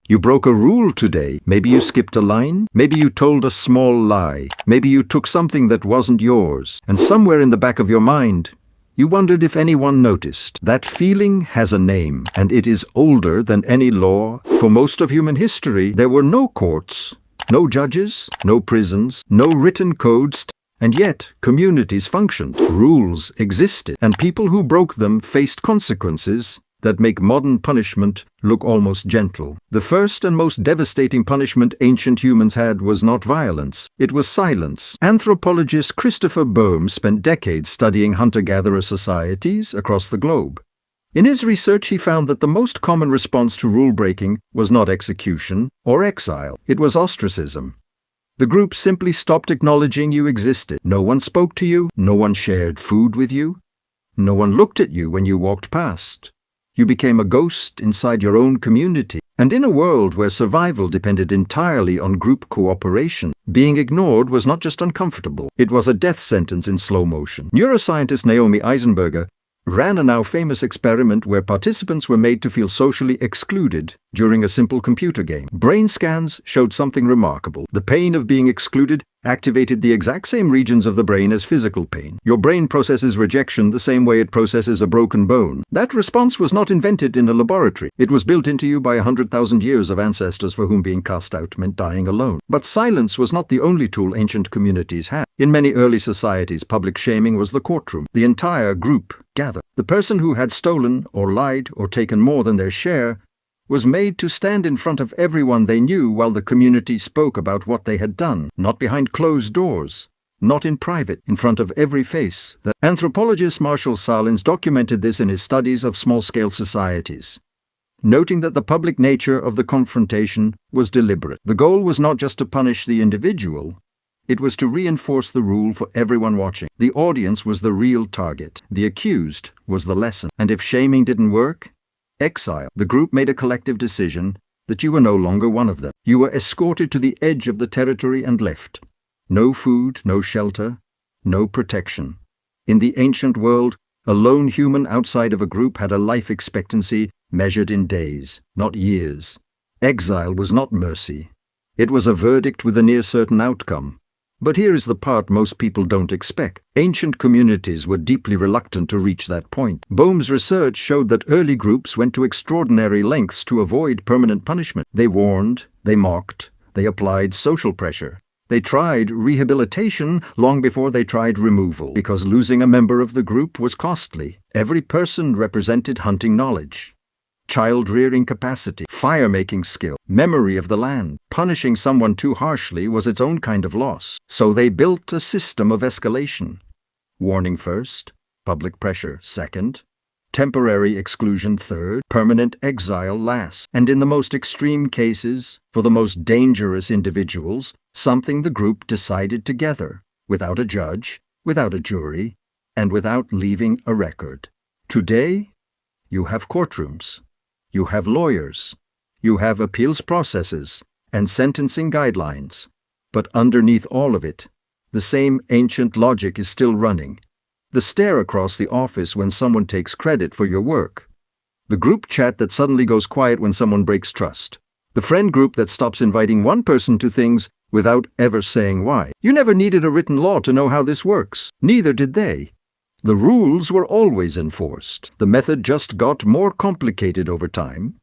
You broke a rule today. Maybe you skipped a line. Maybe you told a small lie. Maybe you took something that wasn't yours. And somewhere in the back of your mind, you wondered if anyone noticed. That feeling has a name, and it is older than any law. For most of human history, there were no courts, no judges, no prisons, no written codes, and yet communities functioned. Rules existed, and people who broke them faced consequences that make modern punishment look almost gentle. The first and most devastating punishment ancient humans had was not violence, it was silence. Anthropologist Christopher Boehm spent decades studying hunter-gatherer societies across the globe. In his research, he found that the most common response to rule-breaking was not execution or exile, it was ostracism. The group simply stopped acknowledging you existed. No one spoke to you, no one shared food with you, no one looked at you when you walked past. You became a ghost inside your own community. And in a world where survival depended entirely on group cooperation, being ignored was not just uncomfortable, it was a death sentence in slow motion. Neuroscientist Naomi Eisenberger ran a now famous experiment where participants were made to feel socially excluded during a simple computer game. Brain scans showed something remarkable. The pain of being excluded activated the exact same regions of the brain as physical pain. Your brain processes rejection the same way it processes a broken bone. That response was not invented in a laboratory. It was built into you by 100,000 years of ancestors for whom being cast out meant dying alone. But silence was not the only tool ancient communities had. In many early societies, public shaming was the courtroom. The entire group gathered. The person who had stolen or lied or taken more than their share was made to stand in front of everyone they knew while the community spoke about what they had done, not behind closed doors, not in private, in front of every face. The anthropologist Marshall Salins documented this in his studies of small-scale societies, noting that the public nature of the confrontation was deliberate. The goal was not just to punish the individual, it was to reinforce the rule for everyone watching. The audience was the real target. The accused was the lesson. And if shaming didn't work, exile. The group made a collective decision that you were no longer one of them. You were escorted to the edge of the territory and left. No food, no shelter, no protection. In the ancient world, a lone human outside of a group had a life expectancy measured in days, not years. Exile was not mercy. It was a verdict with a near certain outcome. But here is the part most people don't expect. Ancient communities were deeply reluctant to reach that point. Boehm's research showed that early groups went to extraordinary lengths to avoid permanent punishment. They warned, they mocked, they applied social pressure. They tried rehabilitation long before they tried removal, because losing a member of the group was costly. Every person represented hunting knowledge, child-rearing capacity, fire-making skill, memory of the land. Punishing someone too harshly was its own kind of loss. So they built a system of escalation. Warning first, public pressure second, temporary exclusion third, permanent exile last. And in the most extreme cases, for the most dangerous individuals, something the group decided together, without a judge, without a jury, and without leaving a record. Today, you have courtrooms. You have lawyers, you have appeals processes and sentencing guidelines, but underneath all of it, the same ancient logic is still running. The stare across the office when someone takes credit for your work. The group chat that suddenly goes quiet when someone breaks trust. The friend group that stops inviting one person to things without ever saying why. You never needed a written law to know how this works. Neither did they. The rules were always enforced. The method just got more complicated over time.